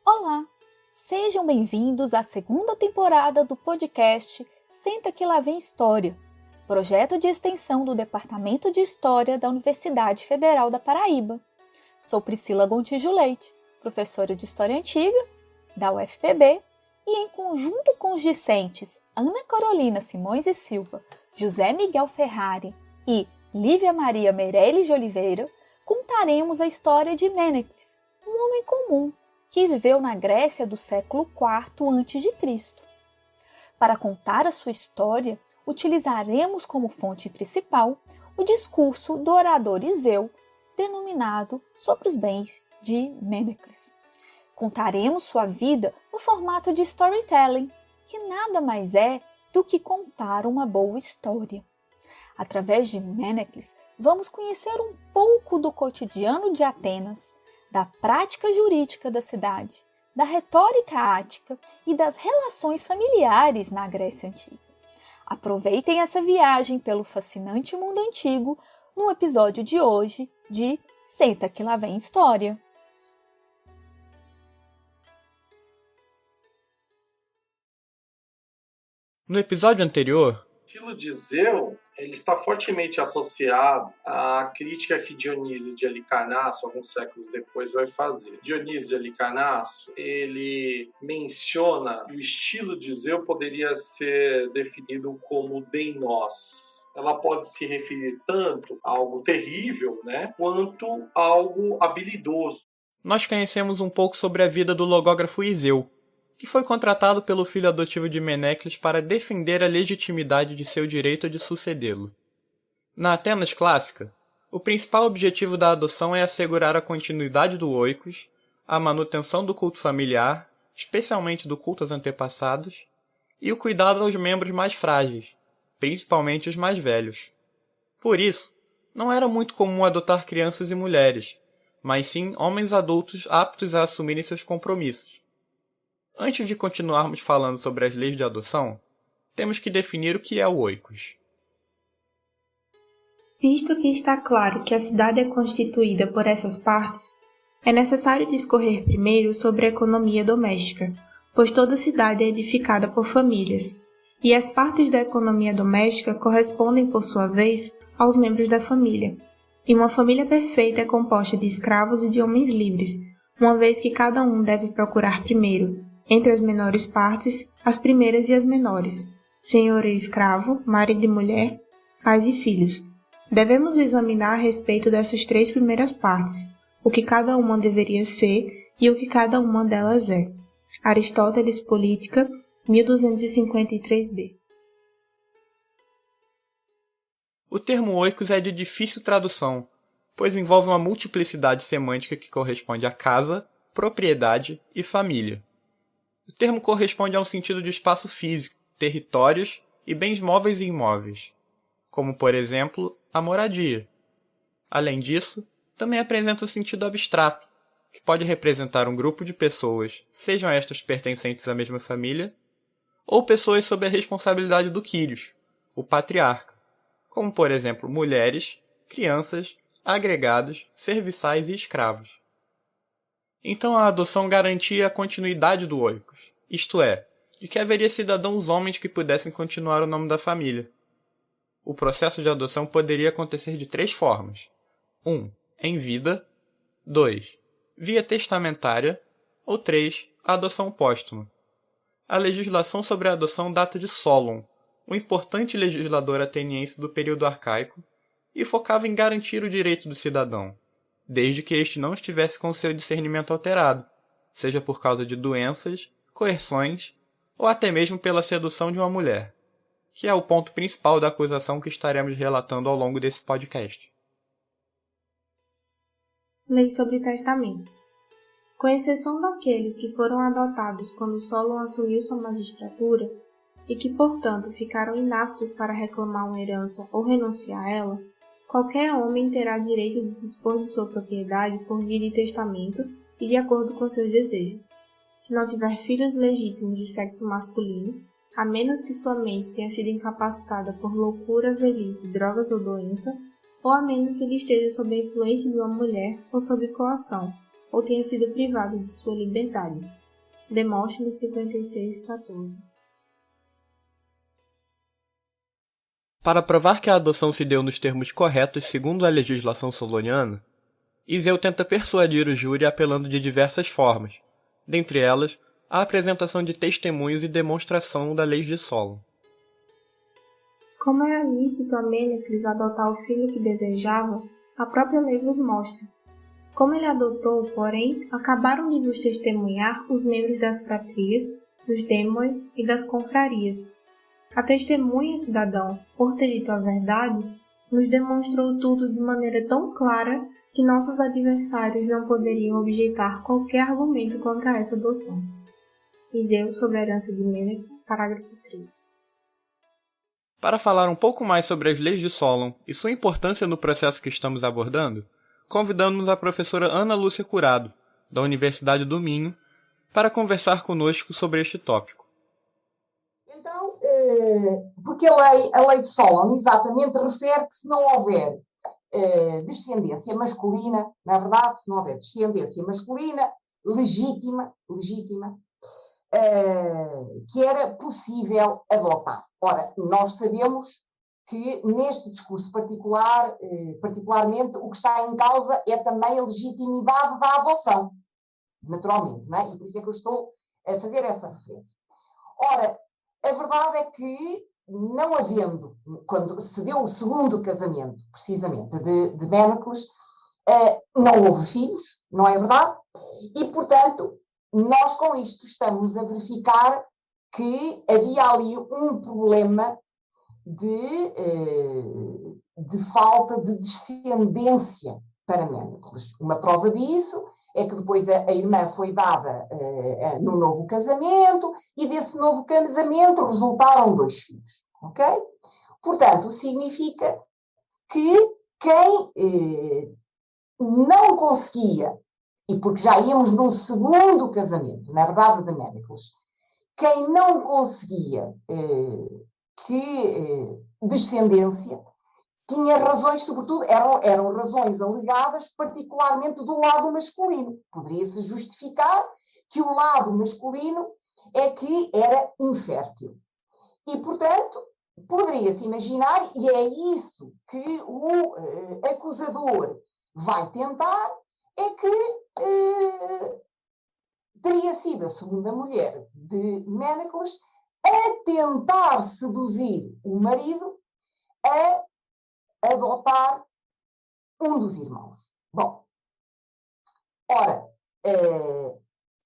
Olá! Sejam bem-vindos à segunda temporada do podcast Senta que lá vem História, projeto de extensão do Departamento de História da Universidade Federal da Paraíba. Sou Priscila Gontijo Leite, professora de História Antiga da UFPB, e em conjunto com os discentes Ana Carolina Simões e Silva, José Miguel Ferrari e Lívia Maria Meirelles de Oliveira, contaremos a história de Mènecles, um homem comum que viveu na Grécia do século IV a.C. Para contar a sua história, utilizaremos como fonte principal o discurso do orador Iseu, denominado Sobre os Bens de Mènecles. Contaremos sua vida no formato de storytelling, que nada mais é do que contar uma boa história. Através de Mènecles, vamos conhecer um pouco do cotidiano de Atenas, da prática jurídica da cidade, da retórica ática e das relações familiares na Grécia Antiga. Aproveitem essa viagem pelo fascinante mundo antigo no episódio de hoje de Senta que lá vem História. No episódio anterior, O estilo de Iseu ele está fortemente associado à crítica que Dionísio de Halicarnasso, alguns séculos depois, vai fazer. Dionísio de Halicarnasso, ele menciona que o estilo de Iseu poderia ser definido como deinos. Ela pode se referir tanto a algo terrível, quanto a algo habilidoso. nós conhecemos um pouco sobre a vida do logógrafo Iseu, que foi contratado pelo filho adotivo de Mènecles para defender a legitimidade de seu direito de sucedê-lo. Na Atenas clássica, o principal objetivo da adoção é assegurar a continuidade do oikos, a manutenção do culto familiar, especialmente do culto aos antepassados, e o cuidado aos membros mais frágeis, principalmente os mais velhos. Por isso, não era muito comum adotar crianças e mulheres, mas sim homens adultos aptos a assumirem seus compromissos. Antes de continuarmos falando sobre as leis de adoção, temos que definir o que é o oikos. Visto que está claro que a cidade é constituída por essas partes, é necessário discorrer primeiro sobre a economia doméstica, pois toda cidade é edificada por famílias, e as partes da economia doméstica correspondem, por sua vez, aos membros da família. E uma família perfeita é composta de escravos e de homens livres, uma vez que cada um deve procurar primeiro, entre as menores partes, as primeiras e as menores, senhor e escravo, marido e mulher, pais e filhos. Devemos examinar a respeito dessas três primeiras partes, o que cada uma deveria ser e o que cada uma delas é. Aristóteles, Política, 1253b. O termo oikos é de difícil tradução, pois envolve uma multiplicidade semântica que corresponde a casa, propriedade e família. O termo corresponde a um sentido de espaço físico, territórios e bens móveis e imóveis, como, por exemplo, a moradia. Além disso, também apresenta um sentido abstrato, que pode representar um grupo de pessoas, sejam estas pertencentes à mesma família, ou pessoas sob a responsabilidade do Kyrios, o patriarca, como, por exemplo, mulheres, crianças, agregados, serviçais e escravos. Então a adoção garantia a continuidade do oikos, isto é, de que haveria cidadãos homens que pudessem continuar o nome da família. O processo de adoção poderia acontecer de três formas. 1. Em vida. 2. Via testamentária. Ou 3. A adoção póstuma. A legislação sobre a adoção data de Solon, um importante legislador ateniense do período arcaico, e focava em garantir o direito do cidadão, desde que este não estivesse com seu discernimento alterado, seja por causa de doenças, coerções ou até mesmo pela sedução de uma mulher, que é o ponto principal da acusação que estaremos relatando ao longo desse podcast. Lei sobre testamentos. Com exceção daqueles que foram adotados quando Solon assumiu sua magistratura e que, portanto, ficaram inaptos para reclamar uma herança ou renunciar a ela, qualquer homem terá direito de dispor de sua propriedade por via de testamento e de acordo com seus desejos. Se não tiver filhos legítimos de sexo masculino, a menos que sua mente tenha sido incapacitada por loucura, velhice, drogas ou doença, ou a menos que ele esteja sob a influência de uma mulher ou sob coação, ou tenha sido privado de sua liberdade. Demóstenes 56:14. Para provar que a adoção se deu nos termos corretos segundo a legislação soloniana, Iseu tenta persuadir o júri apelando de diversas formas, dentre elas, a apresentação de testemunhos e demonstração da lei de Solon. Como era lícito a Mênecles adotar o filho que desejava, a própria lei vos mostra. Como ele adotou, porém, acabaram de vos testemunhar os membros das fratrias, dos dêmoi e das confrarias. A testemunha, cidadãos, por ter dito a verdade, nos demonstrou tudo de maneira tão clara que nossos adversários não poderiam objeitar qualquer argumento contra essa adoção. Iseu sobre a herança de Mênecles, parágrafo 13. Para falar um pouco mais sobre as leis de Solon e sua importância no processo que estamos abordando, convidamos a professora Ana Lúcia Curado, da Universidade do Minho, para conversar conosco sobre este tópico. Então, porque a lei de Solon exatamente refere que se não houver descendência masculina, na verdade, se não houver descendência masculina legítima, que era possível adotar. Ora, nós sabemos que neste discurso particular, particularmente, o que está em causa é também a legitimidade da adoção, naturalmente, não é? E por isso é que eu estou a fazer essa referência. Ora, a verdade é que, não havendo, quando se deu o segundo casamento, precisamente, de Mênecles, não houve filhos, não é verdade? E, portanto, nós com isto estamos a verificar que havia ali um problema de falta de descendência para Mênecles. Uma prova disso é que depois a irmã foi dada no novo casamento e desse novo casamento resultaram 2 filhos. Ok? Portanto, significa que quem não conseguia, e porque já íamos num segundo casamento, na verdade, de Mênecles, quem não conseguia descendência, tinha razões, sobretudo, eram razões alegadas particularmente do lado masculino. Poderia-se justificar que o lado masculino é que era infértil. E, portanto, poderia-se imaginar, e é isso que o acusador vai tentar, é que teria sido a segunda mulher de Mênecles a tentar seduzir o marido a adotar um dos irmãos. Bom, ora,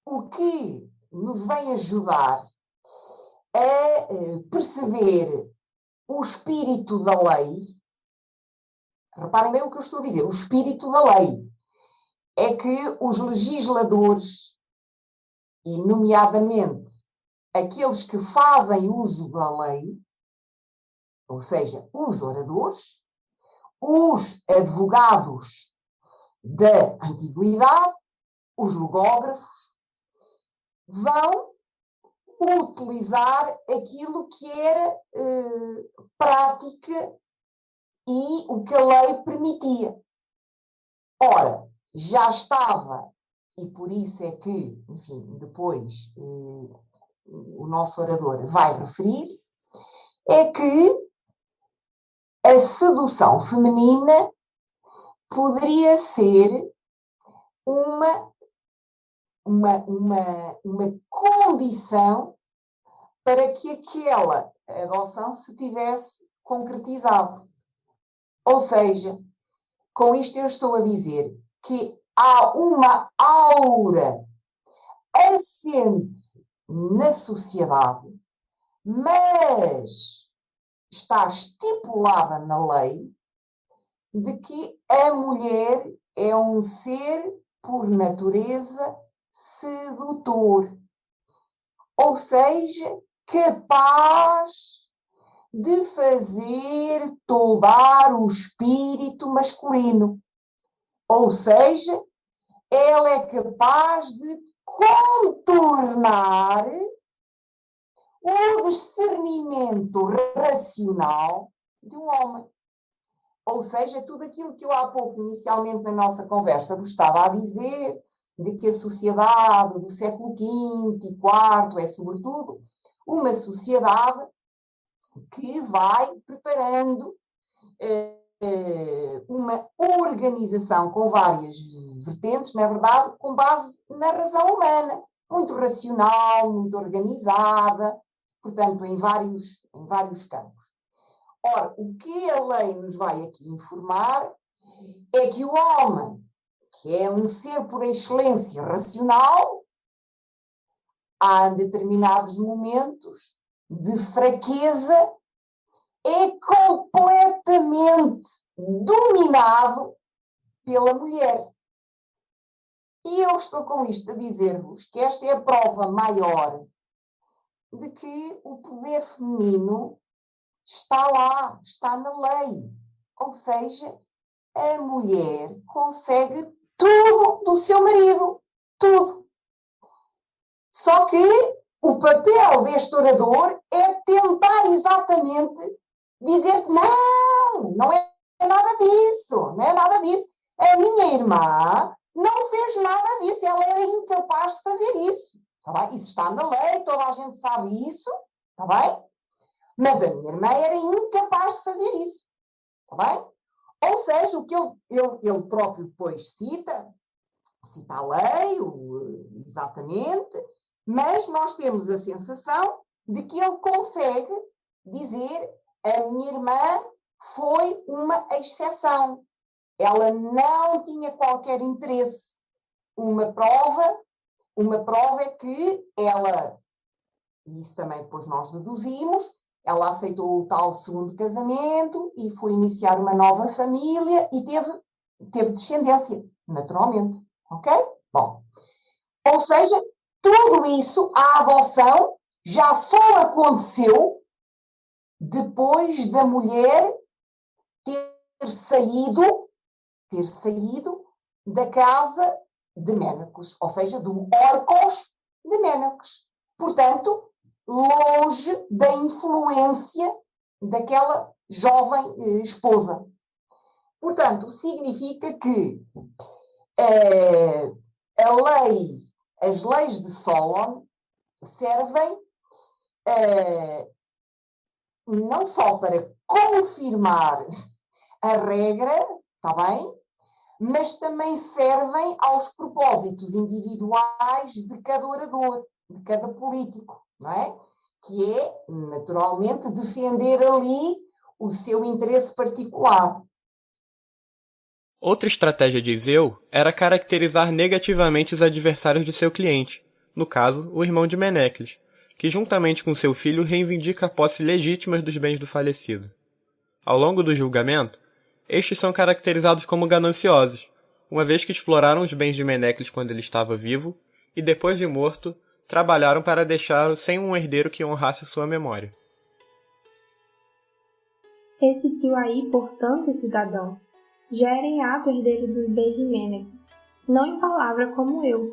o que nos vem ajudar a perceber o espírito da lei, reparem bem o que eu estou a dizer, o espírito da lei, é que os legisladores, e nomeadamente aqueles que fazem uso da lei, ou seja, os oradores, os advogados da antiguidade, os logógrafos, vão utilizar aquilo que era prática e o que a lei permitia. Ora, já estava, e por isso é que, enfim, depois o nosso orador vai referir, é que a sedução feminina poderia ser uma condição para que aquela adoção se tivesse concretizado. Ou seja, com isto eu estou a dizer que há uma aura assente na sociedade, mas está estipulada na lei de que a mulher é um ser por natureza sedutor, ou seja, capaz de fazer toldar o espírito masculino, ou seja, ela é capaz de contornar o discernimento racional de um homem. Ou seja, tudo aquilo que eu há pouco, inicialmente na nossa conversa, vos estava a dizer, de que a sociedade do século V e IV é, sobretudo, uma sociedade que vai preparando uma organização com várias vertentes, na verdade, com base na razão humana, muito racional, muito organizada, portanto, em vários campos. Ora, o que a lei nos vai aqui informar é que o homem, que é um ser por excelência racional, há determinados momentos de fraqueza, é completamente dominado pela mulher. E eu estou com isto a dizer-vos que esta é a prova maior de que o poder feminino está lá, está na lei. Ou seja, a mulher consegue tudo do seu marido. Tudo. Só que o papel deste orador é tentar exatamente dizer que não é nada disso, não é nada disso. A minha irmã não fez nada disso, ela era incapaz de fazer isso. Tá bem? Isso está na lei, toda a gente sabe isso, tá bem? Mas a minha irmã era incapaz de fazer isso, tá bem? Ou seja, o que ele próprio depois cita a lei, exatamente, mas nós temos a sensação de que ele consegue dizer a minha irmã foi uma exceção. Ela não tinha qualquer interesse. Uma prova é que ela, e isso também depois nós deduzimos, ela aceitou o tal segundo casamento e foi iniciar uma nova família e teve descendência, naturalmente. Ok? Bom. Ou seja, tudo isso, a adoção, já só aconteceu depois da mulher ter saído da casa de Ménacles, ou seja, do Orcos de Ménacles. Portanto, longe da influência daquela jovem esposa. Portanto, significa que as leis de Solon servem não só para confirmar a regra, está bem? Mas também servem aos propósitos individuais de cada orador, de cada político, não é? Que é, naturalmente, defender ali o seu interesse particular. Outra estratégia de Iseu era caracterizar negativamente os adversários de seu cliente, no caso, o irmão de Menecles, que juntamente com seu filho reivindica a posse legítima dos bens do falecido. Ao longo do julgamento, estes são caracterizados como gananciosos, uma vez que exploraram os bens de Menecles quando ele estava vivo e, depois de morto, trabalharam para deixá-lo sem um herdeiro que honrasse sua memória. Esse tio aí, portanto, cidadãos, já era em ato herdeiro dos bens de Menecles, não em palavra como eu,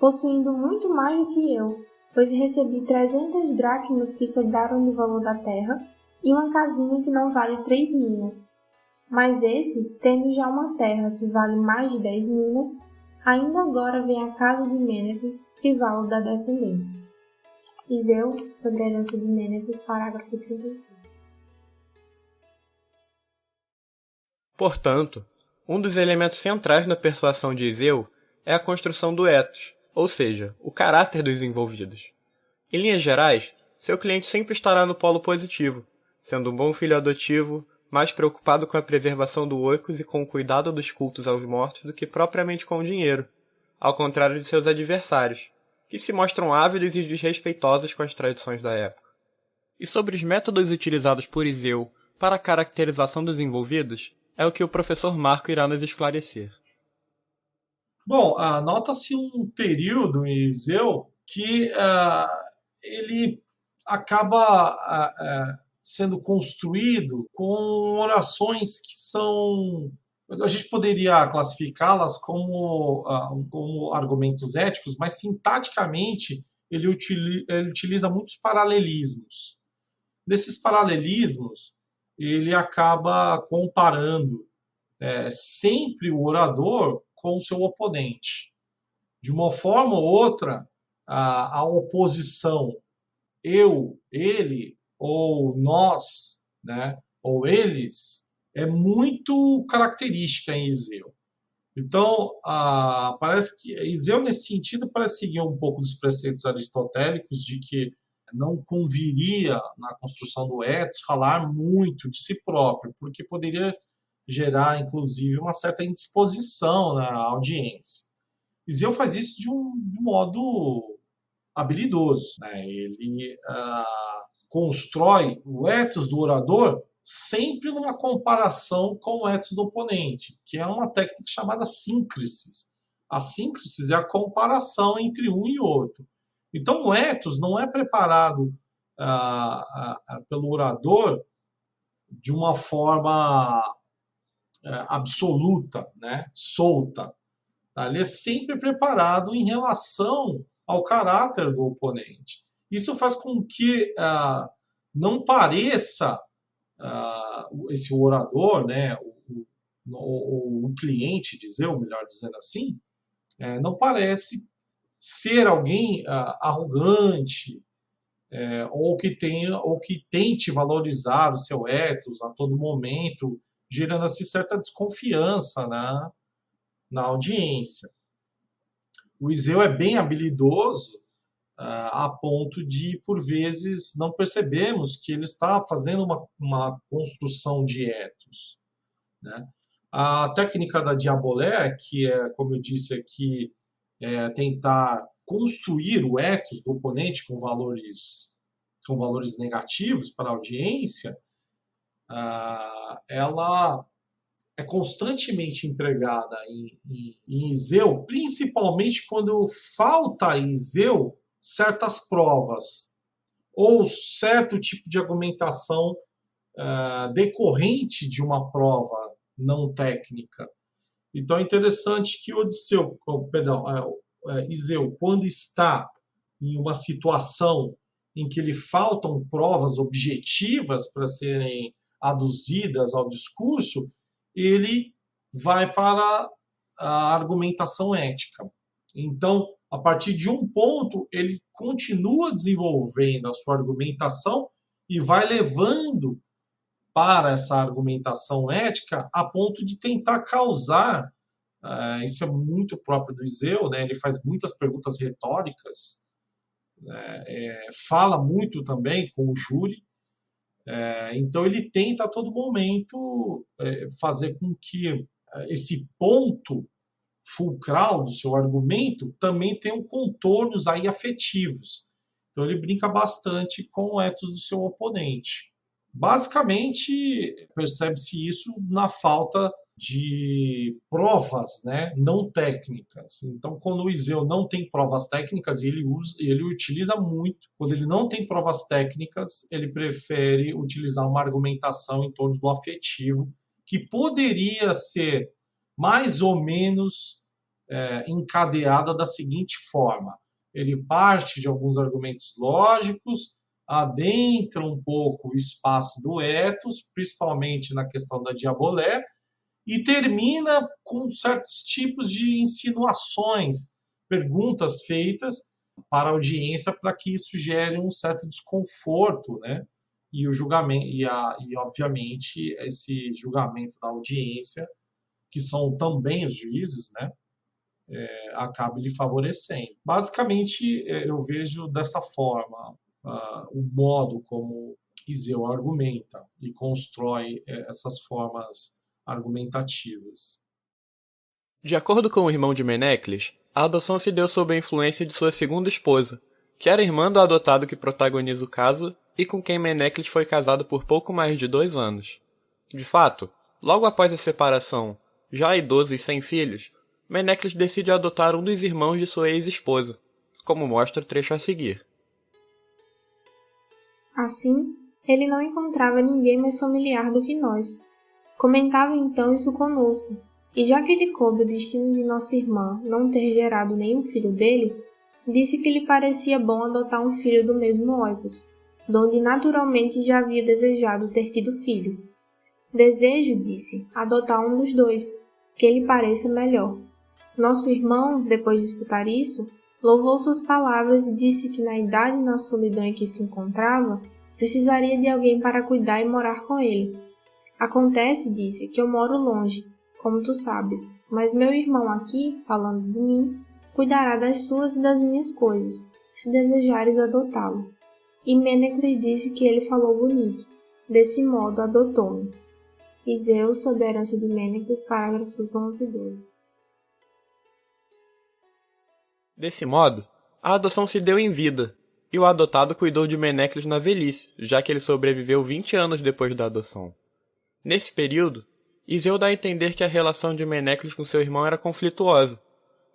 possuindo muito mais do que eu, pois recebi 300 dracmas que sobraram do valor da terra e uma casinha que não vale 3 minas. Mas esse, tendo já uma terra que vale mais de 10 minas, ainda agora vem a casa de Menecles, rivalo da descendência. Iseu, sobre a herança de Menecles, parágrafo 35. Portanto, um dos elementos centrais na persuasão de Iseu é a construção do ethos, ou seja, o caráter dos envolvidos. Em linhas gerais, seu cliente sempre estará no polo positivo, sendo um bom filho adotivo, mais preocupado com a preservação do oikos e com o cuidado dos cultos aos mortos do que propriamente com o dinheiro, ao contrário de seus adversários, que se mostram ávidos e desrespeitosos com as tradições da época. E sobre os métodos utilizados por Iseu para a caracterização dos envolvidos, é o que o professor Marco irá nos esclarecer. Bom, nota-se um período em Iseu que ele acaba sendo construído com orações que são... A gente poderia classificá-las como argumentos éticos, mas sintaticamente ele utiliza muitos paralelismos. Desses paralelismos, ele acaba comparando sempre o orador com o seu oponente. De uma forma ou outra, a oposição eu, ele ou nós, né, ou eles, é muito característica em Iseu. Então, parece que Iseu, nesse sentido, parece seguir um pouco dos preceitos aristotélicos de que não conviria, na construção do ethos, falar muito de si próprio, porque poderia gerar, inclusive, uma certa indisposição na audiência. Iseu faz isso de um modo habilidoso, né? Ele constrói o ethos do orador sempre numa comparação com o ethos do oponente, que é uma técnica chamada síncresis. A síncresis é a comparação entre um e outro. Então, o ethos não é preparado pelo orador de uma forma absoluta, né? Solta. Tá? Ele é sempre preparado em relação ao caráter do oponente. Isso faz com que não pareça esse orador, né, o cliente, melhor dizendo assim, não parece ser alguém arrogante, ou que tente valorizar o seu ethos a todo momento, gerando assim certa desconfiança na audiência. O Iseu é bem habilidoso a ponto de, por vezes, não percebemos que ele está fazendo uma construção de ethos, né? A técnica da diabolé, que é, como eu disse aqui, tentar construir o ethos do oponente com valores negativos para a audiência, ela é constantemente empregada em Iseu, principalmente quando falta em Iseu certas provas ou certo tipo de argumentação decorrente de uma prova não técnica. Então é interessante que Iseu, quando está em uma situação em que lhe faltam provas objetivas para serem aduzidas ao discurso, ele vai para a argumentação ética. Então, a partir de um ponto, ele continua desenvolvendo a sua argumentação e vai levando para essa argumentação ética a ponto de tentar causar, isso é muito próprio do Iseu, né? Ele faz muitas perguntas retóricas, fala muito também com o júri, então ele tenta a todo momento fazer com que esse ponto fulcral do seu argumento também tenha contornos aí afetivos. Então ele brinca bastante com o ethos do seu oponente. Basicamente, percebe-se isso na falta de provas, né, não técnicas. Então, quando o Iseu não tem provas técnicas, ele utiliza muito. Quando ele não tem provas técnicas, ele prefere utilizar uma argumentação em torno do afetivo, que poderia ser mais ou menos encadeada da seguinte forma. Ele parte de alguns argumentos lógicos, adentra um pouco o espaço do ethos, principalmente na questão da diabolé, e termina com certos tipos de insinuações, perguntas feitas para a audiência para que isso gere um certo desconforto, né? E o julgamento e obviamente esse julgamento da audiência, que são também os juízes, né? Acaba lhe favorecendo. Basicamente, eu vejo dessa forma o modo como Iseu argumenta e constrói essas formas argumentativas. De acordo com o irmão de Menecles, a adoção se deu sob a influência de sua segunda esposa, que era irmã do adotado que protagoniza o caso e com quem Menecles foi casado por pouco mais de 2 anos. De fato, logo após a separação, já idoso e sem filhos, Menecles decide adotar um dos irmãos de sua ex-esposa, como mostra o trecho a seguir. Assim, ele não encontrava ninguém mais familiar do que nós. Comentava então isso conosco, e já que lhe coube o destino de nossa irmã não ter gerado nenhum filho dele, disse que lhe parecia bom adotar um filho do mesmo Oikos, donde naturalmente já havia desejado ter tido filhos. Desejo, disse, adotar um dos dois, que lhe pareça melhor. Nosso irmão, depois de escutar isso, louvou suas palavras e disse que na idade e na solidão em que se encontrava, precisaria de alguém para cuidar e morar com ele. Acontece, disse, que eu moro longe, como tu sabes, mas meu irmão aqui, falando de mim, cuidará das suas e das minhas coisas, se desejares adotá-lo. E Mênecles disse que ele falou bonito. Desse modo, adotou-me. Iseu, sob a herança de Mênecles, parágrafos 11 e 12. Desse modo, a adoção se deu em vida, e o adotado cuidou de Mênecles na velhice, já que ele sobreviveu 20 anos depois da adoção. Nesse período, Iseu dá a entender que a relação de Mênecles com seu irmão era conflituosa,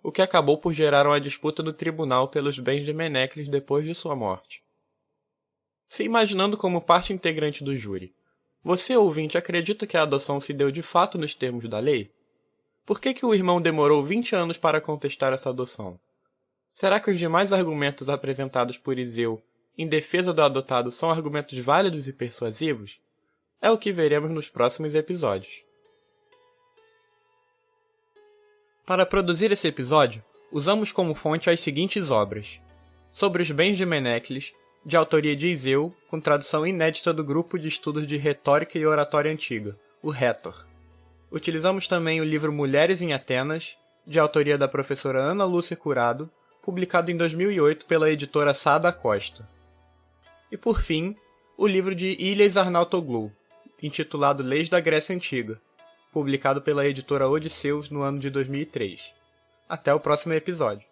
o que acabou por gerar uma disputa no tribunal pelos bens de Mênecles depois de sua morte. Se imaginando como parte integrante do júri, você, ouvinte, acredita que a adoção se deu de fato nos termos da lei? Por que o irmão demorou 20 anos para contestar essa adoção? Será que os demais argumentos apresentados por Iseu em defesa do adotado são argumentos válidos e persuasivos? É o que veremos nos próximos episódios. Para produzir esse episódio, usamos como fonte as seguintes obras: Sobre os bens de Mênecles, de autoria de Iseu, com tradução inédita do Grupo de Estudos de Retórica e Oratória Antiga, o Rhetor. Utilizamos também o livro Mulheres em Atenas, de autoria da professora Ana Lúcia Curado, publicado em 2008 pela editora Sá da Costa. E por fim, o livro de Ilyas Arnautoglou, intitulado Leis da Grécia Antiga, publicado pela editora Odisseus no ano de 2003. Até o próximo episódio.